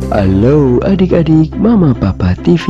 Halo adik-adik Mama Papa TV,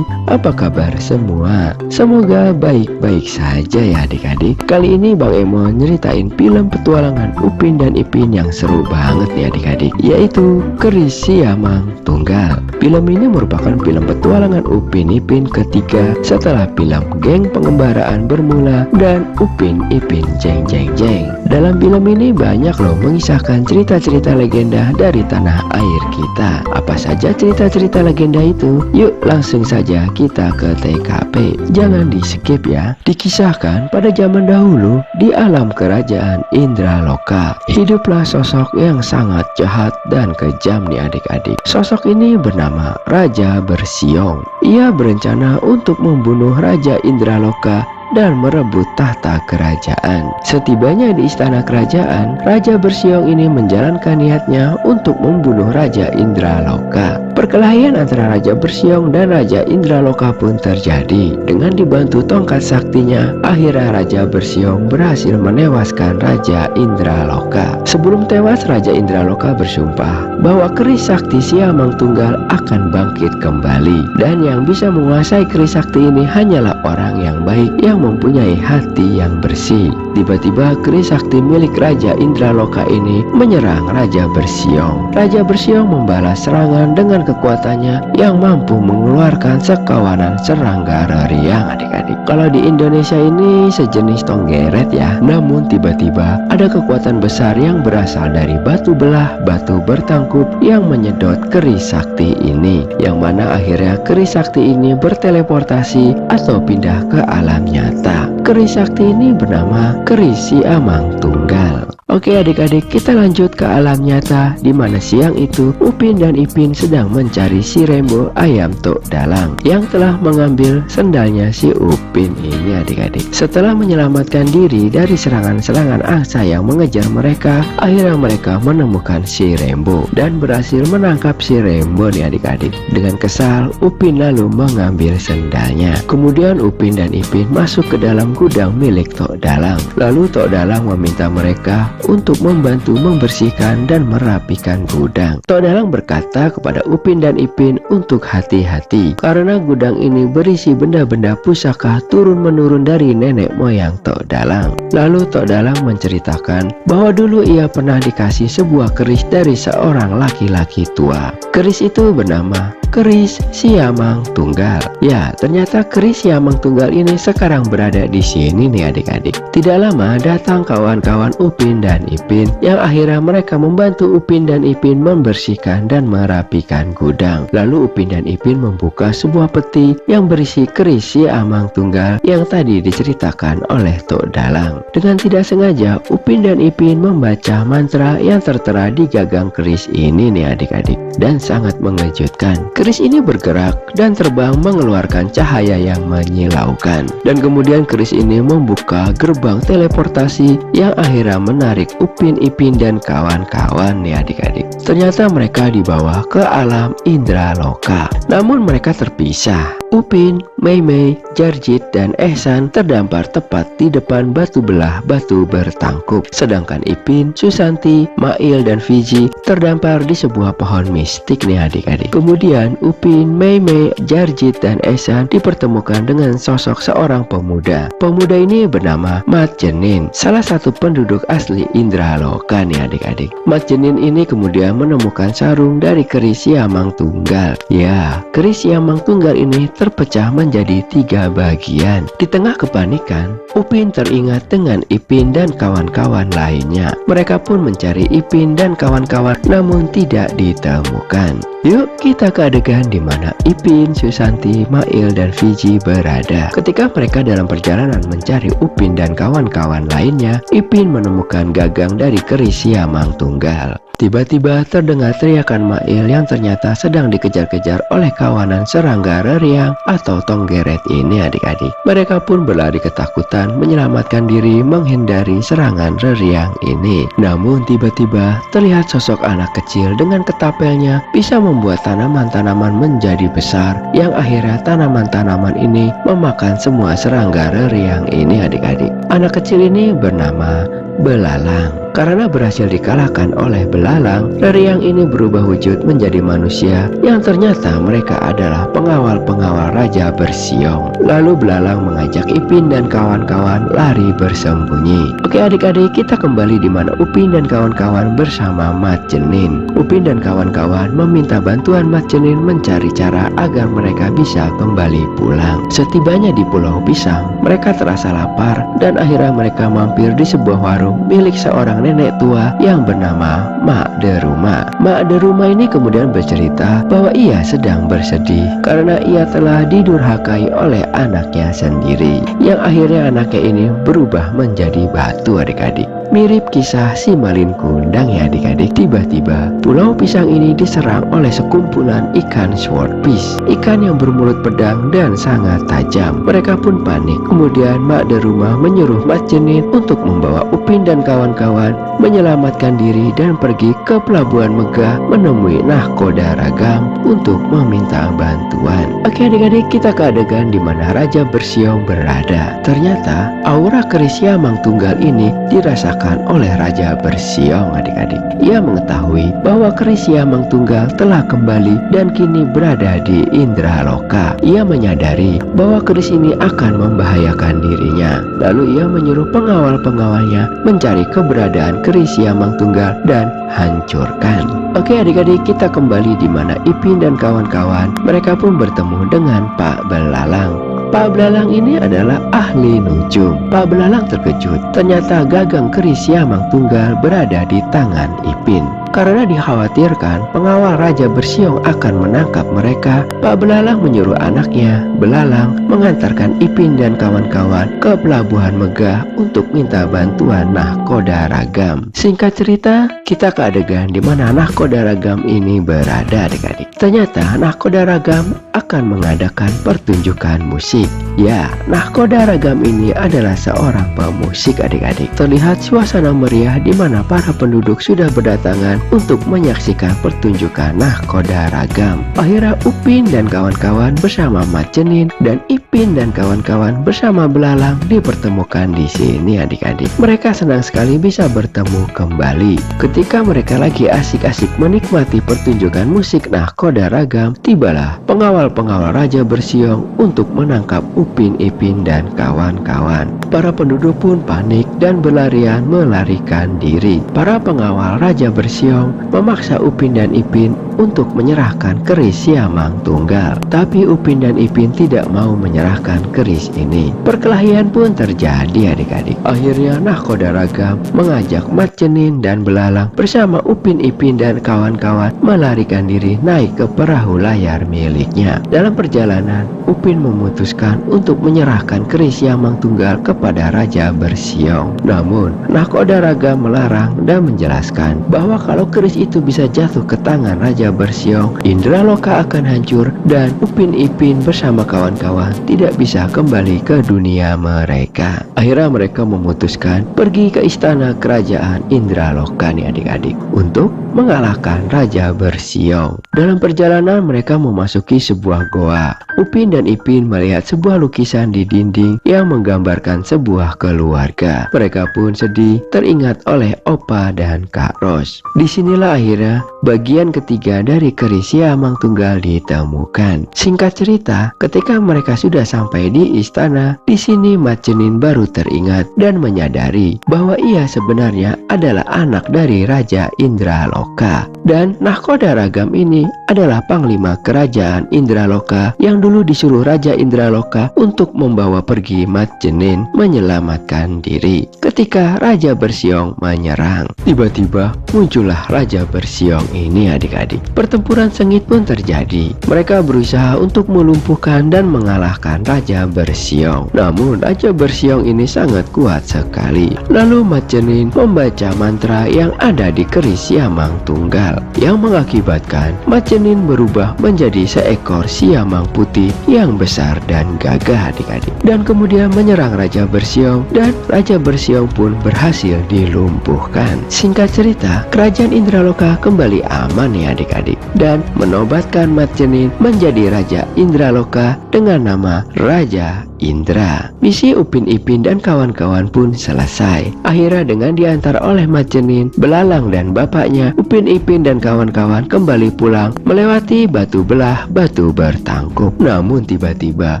apa kabar semua? Semoga baik-baik saja ya adik-adik. Kali ini Bang Emo nyeritain film petualangan Upin dan Ipin yang seru banget nih adik-adik, yaitu Keris Siamang Tunggal. Film ini merupakan film petualangan Upin Ipin ketiga setelah film Geng Pengembaraan Bermula dan Upin Ipin Jeng Jeng Jeng. Dalam film ini banyak loh mengisahkan cerita-cerita legenda dari tanah air kita. Apa saja cerita-cerita legenda itu? Yuk langsung saja kita ke TKP. Jangan di skip ya. Dikisahkan pada zaman dahulu di alam kerajaan Indraloka, hiduplah sosok yang sangat jahat dan kejam nih adik-adik. Sosok ini bernama Raja Bersiong. Ia berencana untuk membunuh Raja Indraloka dan merebut tahta kerajaan. Setibanya di istana kerajaan, Raja Bersiong ini menjalankan niatnya untuk membunuh Raja Indraloka. Perkelahian antara Raja Bersiong dan Raja Indraloka pun terjadi. Dengan dibantu tongkat saktinya, akhirnya Raja Bersiong berhasil menewaskan Raja Indraloka. Sebelum tewas, Raja Indraloka bersumpah bahwa keris sakti Siamang Tunggal akan bangkit kembali, dan yang bisa menguasai keris sakti ini hanyalah orang yang baik yang mempunyai hati yang bersih. Tiba-tiba keris sakti milik Raja Indraloka ini menyerang Raja Bersiong. Raja Bersiong membalas serangan dengan kekuatannya yang mampu mengeluarkan sekawanan serangga reriang adik-adik. Kalau di Indonesia ini sejenis tonggeret ya. Namun tiba-tiba ada kekuatan besar yang berasal dari batu belah, batu bertangkup yang menyedot keris sakti ini, yang mana akhirnya keris sakti ini berteleportasi atau pindah ke alam nyata. Keris sakti ini bernama Keris Siamang Tunggal. Oke adik-adik, kita lanjut ke alam nyata, di mana siang itu Upin dan Ipin sedang mencari si Rembo ayam tok dalang yang telah mengambil sendalnya si Upin ini adik-adik. Setelah menyelamatkan diri dari serangan-serangan angsa yang mengejar mereka, akhirnya mereka menemukan si Rembo dan berhasil menangkap si Rembo nih adik-adik. Dengan kesal, Upin lalu mengambil sendalnya. Kemudian Upin dan Ipin masuk ke dalam gudang milik Tok Dalang. Lalu Tok Dalang meminta mereka untuk membantu membersihkan dan merapikan gudang. Tok Dalang berkata kepada Upin dan Ipin untuk hati-hati karena gudang ini berisi benda-benda pusaka turun-menurun dari nenek moyang Tok Dalang. Lalu Tok Dalang menceritakan bahwa dulu ia pernah dikasih sebuah keris dari seorang laki-laki tua. Keris itu bernama Keris Siamang Tunggal. Ya, ternyata keris Siamang Tunggal ini sekarang berada di sini nih adik-adik. Tidak lama datang kawan-kawan Upin dan Ipin yang akhirnya mereka membantu Upin dan Ipin membersihkan dan merapikan gudang. Lalu Upin dan Ipin membuka sebuah peti yang berisi keris Siamang Tunggal yang tadi diceritakan oleh Tok Dalang. Dengan tidak sengaja Upin dan Ipin membaca mantra yang tertera di gagang keris ini nih adik-adik, dan sangat mengejutkan. Keris ini bergerak dan terbang mengeluarkan cahaya yang menyilaukan, dan kemudian keris ini membuka gerbang teleportasi yang akhirnya menarik Upin, Ipin dan kawan-kawan nih adik-adik. Ternyata mereka dibawa ke alam Indraloka, namun mereka terpisah. Upin, Mei Mei, Jarjit, dan Ehsan terdampar tepat di depan batu belah batu bertangkup. Sedangkan Ipin, Susanti, Mail, dan Fiji terdampar di sebuah pohon mistik nih adik-adik. Kemudian Upin, Mei Mei, Jarjit, dan Ehsan dipertemukan dengan sosok seorang pemuda. Pemuda ini bernama Mat Jenin, salah satu penduduk asli Indraloka nih adik-adik. Mat Jenin ini kemudian menemukan sarung dari keris Siamang Tunggal. Ya, keris Siamang Tunggal ini terpecah menjadi 3 bagian. Di tengah kepanikan, Upin teringat dengan Ipin dan kawan-kawan lainnya. Mereka pun mencari Ipin dan kawan-kawan namun tidak ditemukan. Yuk kita ke adegan di mana Ipin, Susanti, Mail, dan Fiji berada. Ketika mereka dalam perjalanan mencari Upin dan kawan-kawan lainnya, Ipin menemukan gagang dari keris Siamang Tunggal. Tiba-tiba terdengar teriakan Mail yang ternyata sedang dikejar-kejar oleh kawanan serangga reriang atau tonggeret ini adik-adik. Mereka pun berlari ketakutan menyelamatkan diri menghindari serangan reriang ini. Namun tiba-tiba terlihat sosok anak kecil dengan ketapelnya bisa membuat tanaman-tanaman menjadi besar, yang akhirnya tanaman-tanaman ini memakan semua serangga reriang ini adik-adik. Anak kecil ini bernama Belalang. Karena berhasil dikalahkan oleh belalang, Leriang ini berubah wujud menjadi manusia yang ternyata mereka adalah pengawal-pengawal Raja Bersiong. Lalu belalang mengajak Ipin dan kawan-kawan lari bersembunyi. Oke adik-adik, kita kembali di mana Upin dan kawan-kawan bersama Mat Jenin. Upin dan kawan-kawan meminta bantuan Mat Jenin mencari cara agar mereka bisa kembali pulang. Setibanya di Pulau Pisang, mereka terasa lapar dan akhirnya mereka mampir di sebuah warung milik seorang nenek tua yang bernama Mak Deruma. Mak Deruma ini kemudian bercerita bahwa ia sedang bersedih karena ia telah didurhakai oleh anaknya sendiri, yang akhirnya anaknya ini berubah menjadi batu adik-adik. Mirip kisah si Malin Kundang ya adik-adik. Tiba-tiba Pulau Pisang ini diserang oleh sekumpulan ikan swordfish, ikan yang bermulut pedang dan sangat tajam. Mereka pun panik. Kemudian Mak Deruma menyuruh Mat Jenin untuk membawa Upin dan kawan-kawan menyelamatkan diri dan pergi ke Pelabuhan Megah menemui Nahkoda Ragam untuk meminta bantuan. Oke adik-adik, kita ke adegan di mana Raja Bersiong berada. Ternyata aura keris Siamang Tunggal ini dirasakan oleh Raja Bersiong adik-adik. Ia mengetahui bahwa keris Siamang Tunggal telah kembali dan kini berada di Indraloka. Ia menyadari bahwa keris ini akan membahayakan dirinya. Lalu ia menyuruh pengawal-pengawalnya mencari keberadaan keris Siamang Tunggal dan hancurkan. Oke adik-adik, kita kembali di mana Ipin dan kawan-kawan mereka pun bertemu dengan Pak Belalang. Pak Belalang ini adalah ahli nujum. Pak Belalang terkejut, ternyata gagang keris Siamang Tunggal berada di tangan Ipin. Karena dikhawatirkan pengawal Raja Bersiong akan menangkap mereka, Pak Belalang menyuruh anaknya, Belalang, mengantarkan Ipin dan kawan-kawan ke Pelabuhan Megah untuk minta bantuan Nahkoda Ragam. Singkat cerita, kita ke adegan di mana Nahkoda Ragam ini berada adik-adik. Ternyata Nahkoda Ragam akan mengadakan pertunjukan musik. Ya, Nahkoda Ragam ini adalah seorang pemusik adik-adik. Terlihat suasana meriah di mana para penduduk sudah berdatangan untuk menyaksikan pertunjukan Nahkoda Ragam. Akhirnya Upin dan kawan-kawan bersama Mat Jenin dan Ipin dan kawan-kawan bersama Belalang dipertemukan di sini adik-adik. Mereka senang sekali bisa bertemu kembali. Ketika mereka lagi asik-asik menikmati pertunjukan musik Nahkoda Ragam, tibalah pengawal-pengawal Raja Bersiong untuk menangkap Upin, Ipin dan kawan-kawan. Para penduduk pun panik dan berlarian melarikan diri. Para pengawal Raja Bersiong memaksa Upin dan Ipin untuk menyerahkan keris Siamang Tunggal. Tapi Upin dan Ipin tidak mau menyerahkan keris ini. Perkelahian pun terjadi adik-adik. Akhirnya Nahkoda Ragam mengajak Mat Jenin dan Belalang bersama Upin, Ipin dan kawan-kawan melarikan diri naik ke perahu layar miliknya. Dalam perjalanan, Upin memutuskan untuk menyerahkan keris Siamang Tunggal kepada Raja Bersiong. Namun Nahkoda Ragam melarang dan menjelaskan bahwa kalau keris itu bisa jatuh ke tangan Raja Bersiong, Indraloka akan hancur dan Upin, Ipin bersama kawan-kawan tidak bisa kembali ke dunia mereka. Akhirnya mereka memutuskan pergi ke istana kerajaan Indraloka nih adik-adik untuk mengalahkan Raja Bersiong. Dalam perjalanan mereka memasuki sebuah goa. Upin dan Ipin melihat sebuah lukisan di dinding yang menggambarkan sebuah keluarga. Mereka pun sedih teringat oleh Opa dan Kak Ros. Disinilah akhirnya bagian ketiga dari keris Siamang Tunggal ditemukan. Singkat cerita, ketika mereka sudah sampai di istana, di sini Mat Jenin baru teringat dan menyadari bahwa ia sebenarnya adalah anak dari Raja Indraloka. Dan Nahkoda Ragam ini adalah panglima kerajaan Indraloka yang dulu disuruh Raja Indraloka untuk membawa pergi Mat Jenin menyelamatkan diri ketika Raja Bersiong menyerang. Tiba-tiba muncullah Raja Bersiong ini adik-adik. Pertempuran sengit pun terjadi. Mereka berusaha untuk melumpuhkan dan mengalahkan Raja Bersiong. Namun Raja Bersiong ini sangat kuat sekali. Lalu Mat Jenin membaca mantra yang ada di keris Siamang Tunggal yang mengakibatkan Mat Jenin berubah menjadi seekor siamang putih yang besar dan gagah adik-adik, dan kemudian menyerang Raja Bersiong dan Raja Bersiong pun berhasil dilumpuhkan. Singkat cerita, kerajaan Indraloka kembali aman ya adik-adik. adik-adik, dan menobatkan Matjenin menjadi Raja Indraloka dengan nama Raja Indra. Misi Upin Ipin dan kawan-kawan pun selesai. Akhirnya dengan diantar oleh Matjenin, Belalang dan bapaknya, Upin Ipin dan kawan-kawan kembali pulang melewati batu belah batu bertangkup. Namun tiba-tiba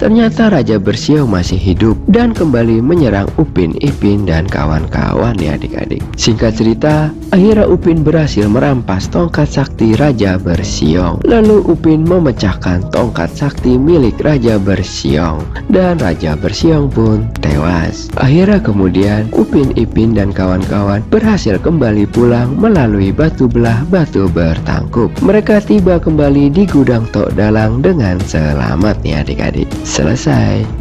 ternyata Raja Bersiong masih hidup dan kembali menyerang Upin Ipin dan kawan-kawan ya adik-adik. Singkat cerita, akhirnya Upin berhasil merampas tongkat sakti Raja Bersiong. Lalu Upin memecahkan tongkat sakti milik Raja Bersiong dan Raja Bersiong pun tewas. Akhirnya kemudian Upin Ipin dan kawan-kawan berhasil kembali pulang melalui batu belah batu bertangkup. Mereka tiba kembali di gudang Tok Dalang dengan selamat ya adik-adik. Selesai.